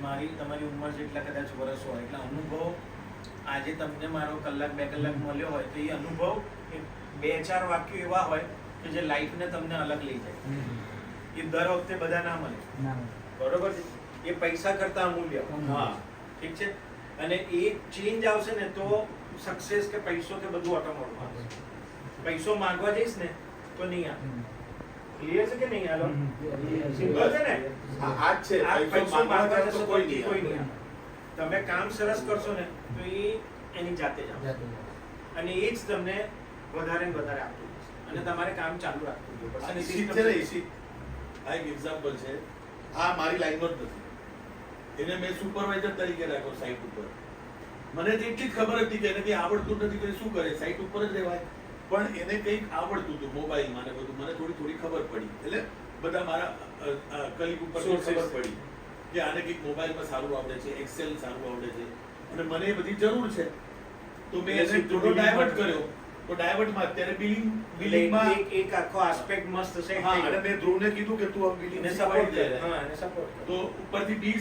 મારી તમારી ઉંમર જેટલા કદાચ વર્ષ હોય એટલે અનુભવ આજે તમને મારો કલાક 2 કલાક મળ્યો હોય તો એ અનુભવ 2-4 વાક્યો એવા હોય કે જે લાઈફને તમને અલગ લઈ જાય. એ દર વખતે બધા ના મળે, બરોબર છે? એ પૈસા કરતા અમૂલ્ય. હા, ઠીક છે. અને એ ચેન્જ આવશે ને તો સક્સેસ કે પૈસો કે બધું ઓટોમેટિક આવશે. પૈસો માંગવા જઈશ ને તો નહીં આવે. ક્લિયર છે કે નહીં? હાલો, સિમ્પલ છે ને? આ જ છે. પૈસો માંગવા જશો તો કોઈ કોઈ નહીં નહીં આવે. તમે કામ સરસ કરશો ને તો એ એની જાતે જ આવશે. અને એ જ તમને વધારે ને વધારે આપતું જશે. અને તમારે કામ ચાલુ રાખવું જોઈએ. અને ઈશિત છે ને, ઈશિત આ એક એક્ઝામ્પલ છે. આ મારી લાઈનનો જ નથી. એને મેં સુપરવાઇઝર તરીકે રાખ્યો સાઇટ ઉપર. મને તો એટલી જ ખબર હતી કે એને કંઈ આવડતું નથી કે શું કરે, સાઇટ ઉપર જ રહેવાય. પણ એને કંઈક આવડતું હતું મોબાઈલમાં ને બધું. મને થોડી ખબર પડી. એટલે બધા મારા કલીગ ઉપર ખબર પડી કે આને કંઈક મોબાઈલમાં સારું આવડે છે, એક્સેલ સારું આવડે છે અને મને એ બધી જરૂર છે. તો મેં એને થોડો ડાયવર્ટ કર્યો. તો ડાયવર્ટમાં અત્યારે બિલિંગમાં એક આખો આસ્પેક્ટ મસ્ત છે. હા, અને મેં ધ્રુવને કીધું કે તું આ બિલિંગ એને સપોર્ટ કરે. હા, એને સપોર્ટ તો ઉપરથી 20